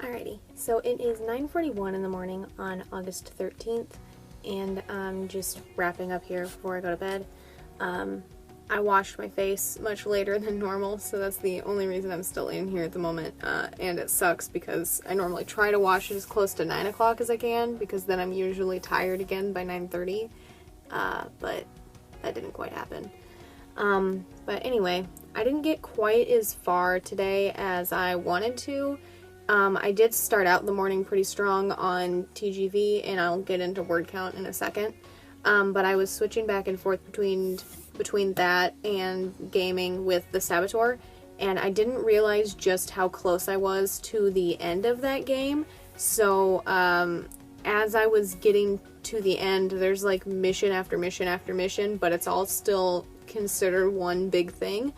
Alrighty, so it is 9:41 in the morning on August 13th, and I'm just wrapping up here before I go to bed. I washed my face much later than normal, so that's the only reason I'm still in here at the moment, and it sucks because I normally try to wash it as close to 9 o'clock as I can, because then I'm usually tired again by 9:30, but that didn't quite happen. But anyway, I didn't get quite as far today as I wanted to. I did start out the morning pretty strong on TGV, and I'll get into word count in a second. But I was switching back and forth between that and gaming with the Saboteur, and I didn't realize just how close I was to the end of that game. So, as I was getting to the end, there's like mission after mission after mission, but it's all still considered one big thing.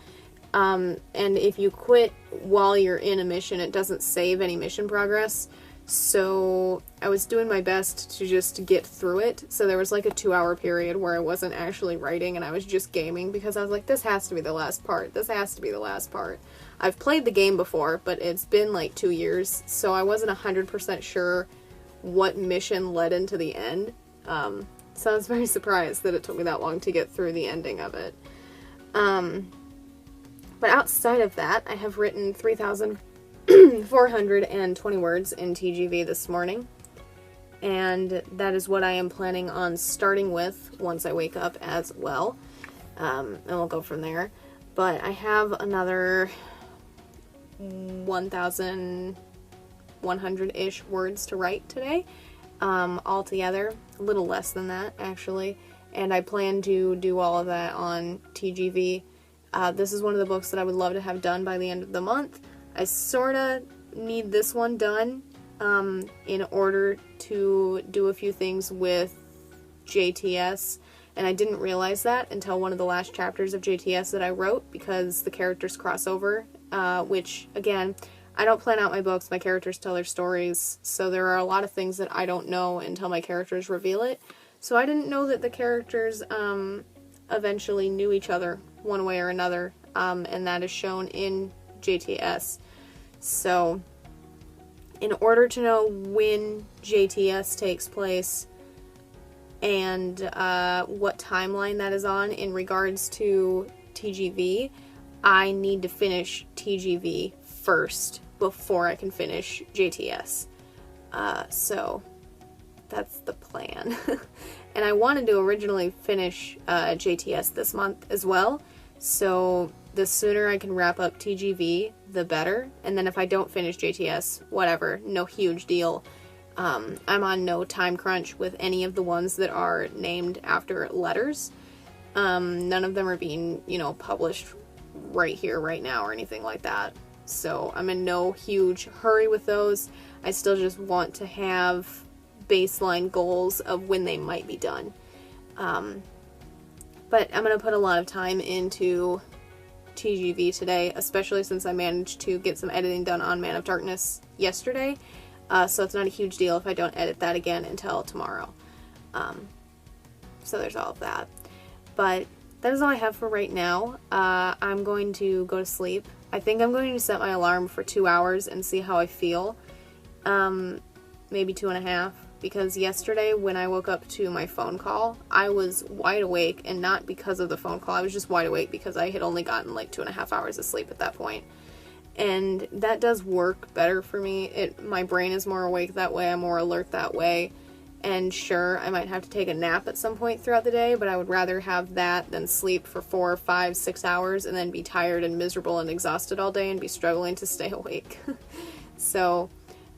And if you quit while you're in a mission, it doesn't save any mission progress. So I was doing my best to just get through it. So there was like a 2-hour period where I wasn't actually writing and I was just gaming, because I was like, this has to be the last part. This has to be the last part. I've played the game before, but it's been like 2 years, so I wasn't 100% sure what mission led into the end. So I was very surprised that it took me that long to get through the ending of it. But outside of that, I have written 3,420 words in TGV this morning, and that is what I am planning on starting with once I wake up as well, and we'll go from there. But I have another 1,100-ish words to write today, altogether, a little less than that actually, and I plan to do all of that on TGV. This is one of the books that I would love to have done by the end of the month. I sorta need this one done in order to do a few things with JTS, and I didn't realize that until one of the last chapters of JTS that I wrote, because the characters cross over, which, again, I don't plan out my books, my characters tell their stories, so there are a lot of things that I don't know until my characters reveal it. So I didn't know that the characters eventually knew each other one way or another, and that is shown in JTS. So, in order to know when JTS takes place and what timeline that is on in regards to TGV, I need to finish TGV first before I can finish JTS. So, that's the plan. And I wanted to originally finish JTS this month as well, so the sooner I can wrap up TGV, the better. And then if I don't finish JTS, whatever, no huge deal. I'm on no time crunch with any of the ones that are named after letters. None of them are being, published right here, right now, or anything like that. So I'm in no huge hurry with those. I still just want to have baseline goals of when they might be done. But I'm going to put a lot of time into TGV today, especially since I managed to get some editing done on Man of Darkness yesterday, so it's not a huge deal if I don't edit that again until tomorrow. So there's all of that. But that is all I have for right now. I'm going to go to sleep. I think I'm going to set my alarm for 2 hours and see how I feel. Maybe 2.5. Because yesterday when I woke up to my phone call, I was wide awake, and not because of the phone call, I was just wide awake because I had only gotten like 2.5 hours of sleep at that point. And that does work better for me. My brain is more awake that way, I'm more alert that way, and sure, I might have to take a nap at some point throughout the day, but I would rather have that than sleep for 4, 5, 6 hours and then be tired and miserable and exhausted all day and be struggling to stay awake. So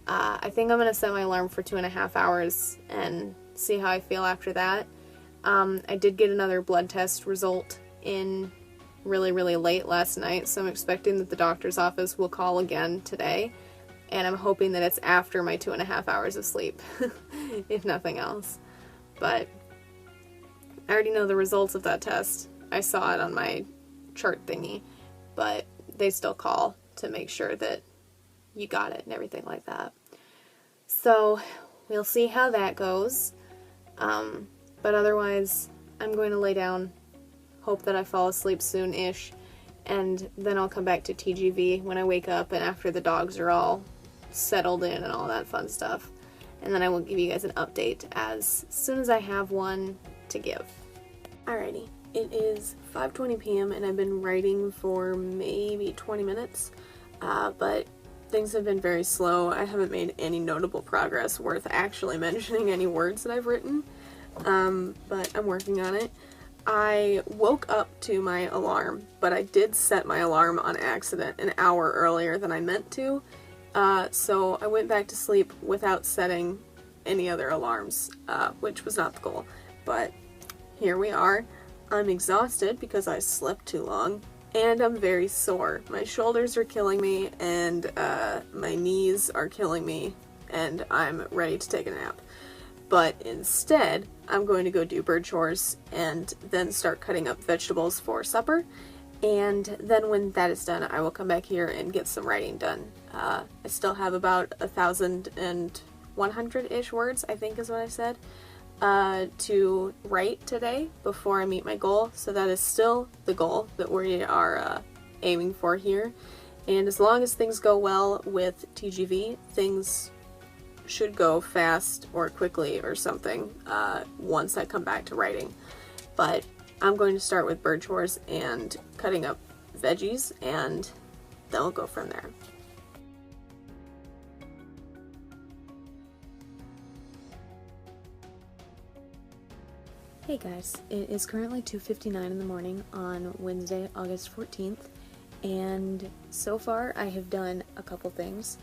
I think I'm going to set my alarm for 2.5 hours and see how I feel after that. I did get another blood test result in really, really late last night, so I'm expecting that the doctor's office will call again today, and I'm hoping that it's after my 2.5 hours of sleep, if nothing else. But I already know the results of that test. I saw it on my chart thingy, but they still call to make sure that you got it and everything like that. So we'll see how that goes. But otherwise, I'm going to lay down, hope that I fall asleep soon-ish, and then I'll come back to TGV when I wake up and after the dogs are all settled in and all that fun stuff. And then I will give you guys an update as soon as I have one to give. Alrighty, it is 5:20 p.m. and I've been writing for maybe 20 minutes, but things have been very slow. I haven't made any notable progress worth actually mentioning any words that I've written, but I'm working on it. I woke up to my alarm, but I did set my alarm on accident an hour earlier than I meant to, so I went back to sleep without setting any other alarms, which was not the goal, but here we are. I'm exhausted because I slept too long, and I'm very sore. My shoulders are killing me, and my knees are killing me, and I'm ready to take a nap. But instead, I'm going to go do bird chores and then start cutting up vegetables for supper. And then when that is done, I will come back here and get some writing done. I still have about 1,100-ish words, I think is what I said, to write today before I meet my goal. So that is still the goal that we are aiming for here. And as long as things go well with TGV, things should go fast or quickly or something once I come back to writing. But I'm going to start with bird chores and cutting up veggies, and then we'll go from there. Hey guys, it is currently 2:59 in the morning on Wednesday, August 14th, and so far I have done a couple things.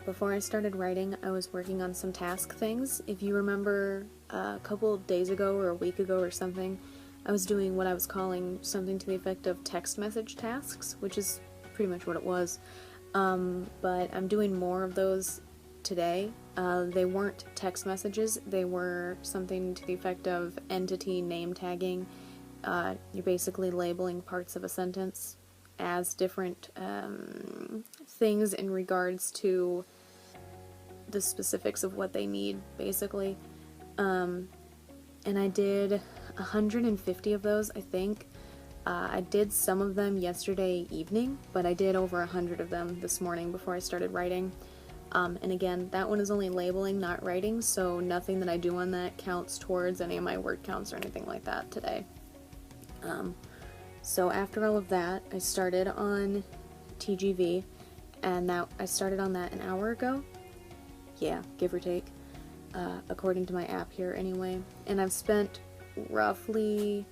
Before I started writing, I was working on some task things. If you remember a couple days ago or a week ago or something, I was doing what I was calling something to the effect of text message tasks, which is pretty much what it was. But I'm doing more of those today. They weren't text messages, they were something to the effect of entity name tagging. You're basically labeling parts of a sentence as different things in regards to the specifics of what they need, basically. And I did 150 of those, I think. I did some of them yesterday evening, but I did over 100 of them this morning before I started writing. And again, that one is only labeling, not writing, so nothing that I do on that counts towards any of my word counts or anything like that today. So after all of that, I started on TGV, and I started on that an hour ago. Yeah, give or take, according to my app here anyway. And I've spent roughly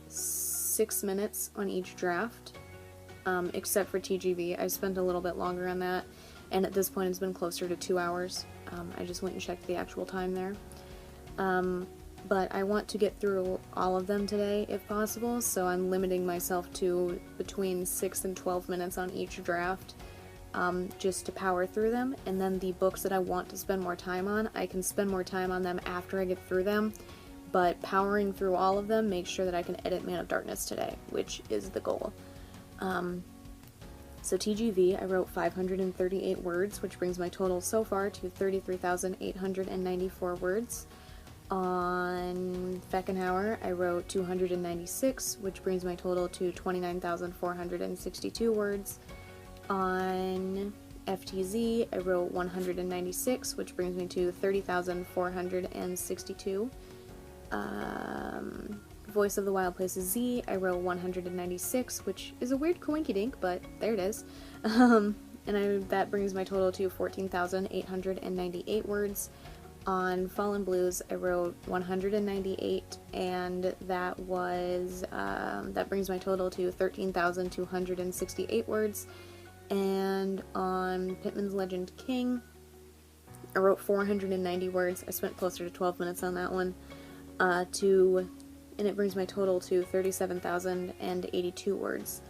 6 minutes on each draft, except for TGV. I spent a little bit longer on that, and at this point it's been closer to 2 hours. I just went and checked the actual time there. But I want to get through all of them today if possible, so I'm limiting myself to between 6 and 12 minutes on each draft, just to power through them. And then the books that I want to spend more time on, I can spend more time on them after I get through them, but powering through all of them makes sure that I can edit Man of Darkness today, which is the goal. So TGV, I wrote 538 words, which brings my total so far to 33,894 words. On Feckenhauer, I wrote 296, which brings my total to 29,462 words. On FTZ, I wrote 196, which brings me to 30,462. Voice of the Wild Places Z, I wrote 196, which is a weird coinkydink, but there it is. That brings my total to 14,898 words. On Fallen Blues, I wrote 198, and that brings my total to 13,268 words. And on Pittman's Legend King, I wrote 490 words. I spent closer to 12 minutes on that one, and it brings my total to 37,082 words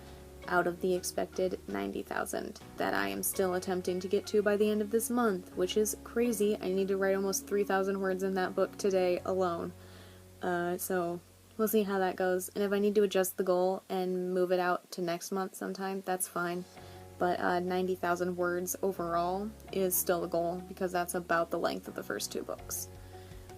out of the expected 90,000 that I am still attempting to get to by the end of this month, which is crazy. I need to write almost 3,000 words in that book today alone. So we'll see how that goes, and if I need to adjust the goal and move it out to next month sometime, that's fine. But 90,000 words overall is still the goal, because that's about the length of the first two books.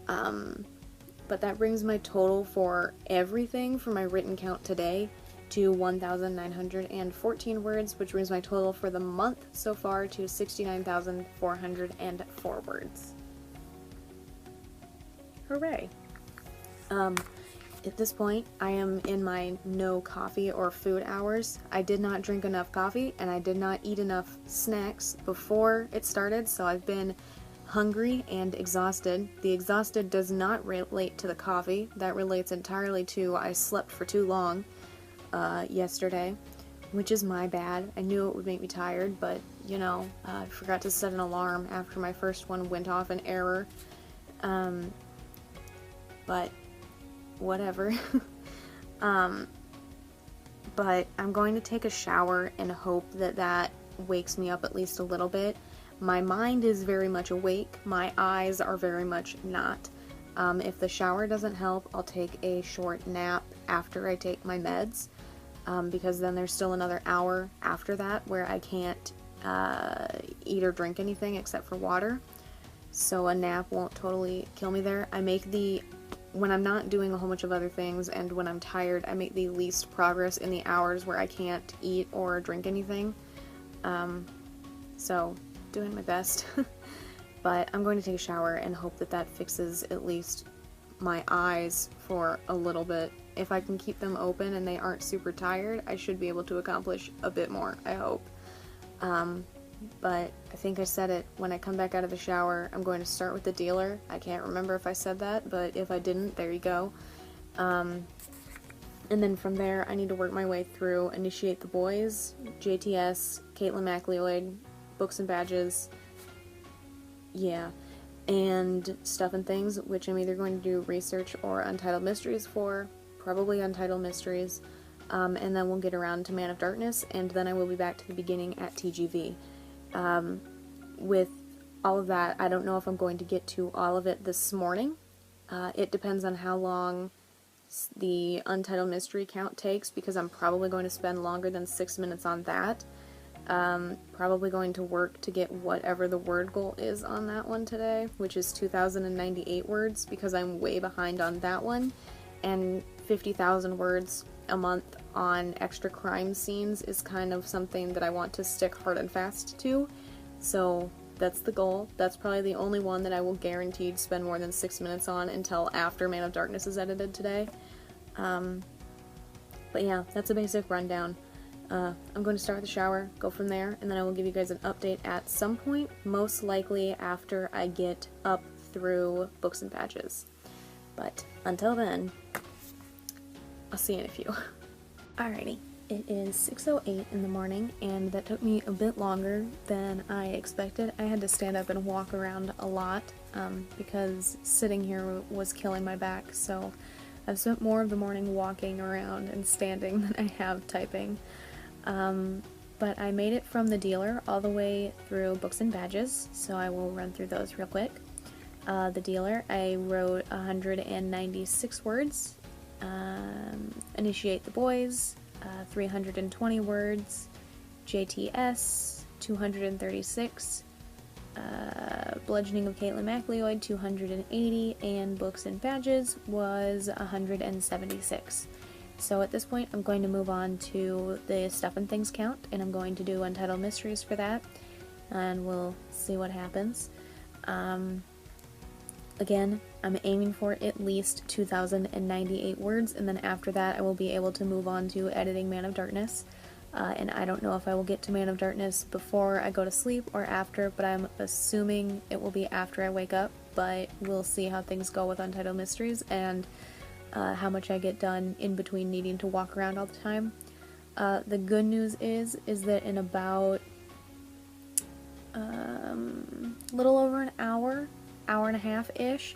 But that brings my total for everything for my written count today to 1,914 words, which brings my total for the month so far to 69,404 words. Hooray! At this point, I am in my no coffee or food hours. I did not drink enough coffee, and I did not eat enough snacks before it started, so I've been hungry and exhausted. The exhausted does not relate to the coffee. That relates entirely to I slept for too long yesterday, which is my bad. I knew it would make me tired, but, you know, I forgot to set an alarm after my first one went off in error. But whatever. But I'm going to take a shower and hope that that wakes me up at least a little bit. My mind is very much awake. My eyes are very much not. If the shower doesn't help, I'll take a short nap after I take my meds, because then there's still another hour after that where I can't eat or drink anything except for water. So a nap won't totally kill me there. When I'm not doing a whole bunch of other things and when I'm tired, I make the least progress in the hours where I can't eat or drink anything. So, doing my best. But I'm going to take a shower and hope that that fixes at least my eyes for a little bit. If I can keep them open and they aren't super tired, I should be able to accomplish a bit more, I hope. But I think I said it, when I come back out of the shower, I'm going to start with the dealer. I can't remember if I said that, but if I didn't, there you go. And then from there, I need to work my way through Initiate the Boys, JTS, Caitlin MacLeod, Books and Badges, yeah, and Stuff and Things, which I'm either going to do research or Untitled Mysteries for, probably Untitled Mysteries, and then we'll get around to Man of Darkness, and then I will be back to the beginning at TGV. With all of that, I don't know if I'm going to get to all of it this morning. It depends on how long the Untitled Mystery count takes, because I'm probably going to spend longer than 6 minutes on that. Probably going to work to get whatever the word goal is on that one today, which is 2,098 words, because I'm way behind on that one, and 50,000 words a month on extra crime scenes is kind of something that I want to stick hard and fast to, so that's the goal. That's probably the only one that I will guaranteed spend more than 6 minutes on until after Man of Darkness is edited today. But yeah, that's a basic rundown. I'm going to start with the shower, go from there, and then I will give you guys an update at some point, most likely after I get up through Books and Badges. But until then, I'll see you in a few. Alrighty, it is 6:08 in the morning, and that took me a bit longer than I expected. I had to stand up and walk around a lot, because sitting here was killing my back, so I've spent more of the morning walking around and standing than I have typing. But I made it from the dealer all the way through Books and Badges, so I will run through those real quick. The dealer, I wrote 196 words. Initiate the Boys, 320 words. JTS, 236. Bludgeoning of Caitlin MacLeod, 280. And Books and Badges was 176. So at this point, I'm going to move on to the Stuff and Things count, and I'm going to do Untitled Mysteries for that, and we'll see what happens. Again, I'm aiming for at least 2,098 words, and then after that I will be able to move on to editing Man of Darkness. And I don't know if I will get to Man of Darkness before I go to sleep or after, but I'm assuming it will be after I wake up, but we'll see how things go with Untitled Mysteries, and how much I get done in between needing to walk around all the time. The good news is that in about little over an hour and a half-ish,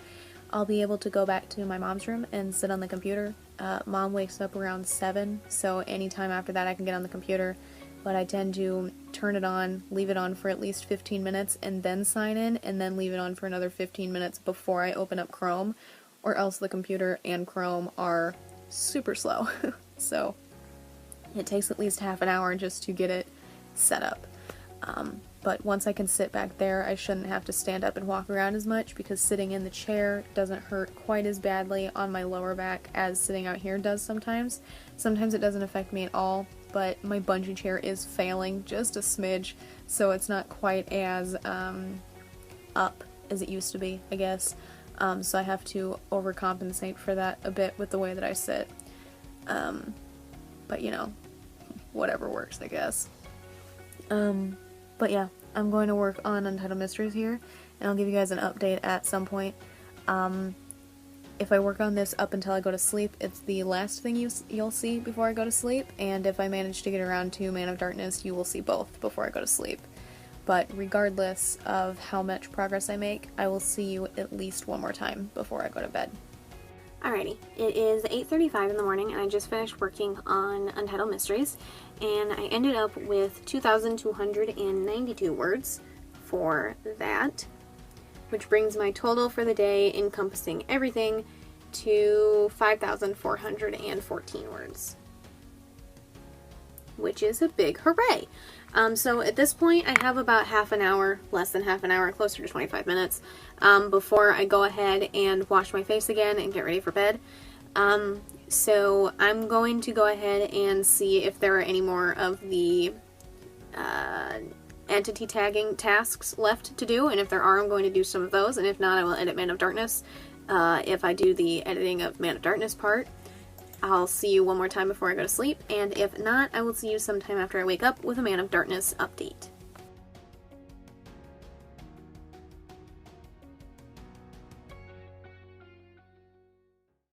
I'll be able to go back to my mom's room and sit on the computer. Mom wakes up around 7, so anytime after that I can get on the computer, but I tend to turn it on, leave it on for at least 15 minutes, and then sign in, and then leave it on for another 15 minutes before I open up Chrome, or else the computer and Chrome are super slow. So it takes at least half an hour just to get it set up. but once I can sit back there, I shouldn't have to stand up and walk around as much, because sitting in the chair doesn't hurt quite as badly on my lower back as sitting out here does sometimes. Sometimes it doesn't affect me at all, but my bungee chair is failing just a smidge, so it's not quite as up as it used to be, I guess. So I have to overcompensate for that a bit with the way that I sit. But you know, whatever works, I guess. But yeah, I'm going to work on Untitled Mysteries here, and I'll give you guys an update at some point. If I work on this up until I go to sleep, it's the last thing you'll see before I go to sleep, and if I manage to get around to Man of Darkness, you will see both before I go to sleep. But regardless of how much progress I make, I will see you at least one more time before I go to bed. Alrighty, it is 8:35 in the morning, and I just finished working on Untitled Mysteries, and I ended up with 2,292 words for that, which brings my total for the day, encompassing everything, to 5,414 words, which is a big hooray. So at this point, I have about half an hour, less than half an hour, closer to 25 minutes, before I go ahead and wash my face again and get ready for bed. So I'm going to go ahead and see if there are any more of the entity tagging tasks left to do, and if there are, I'm going to do some of those, and if not, I will edit Man of Darkness. If I do the editing of Man of Darkness part, I'll see you one more time before I go to sleep, and if not, I will see you sometime after I wake up with a Man of Darkness update.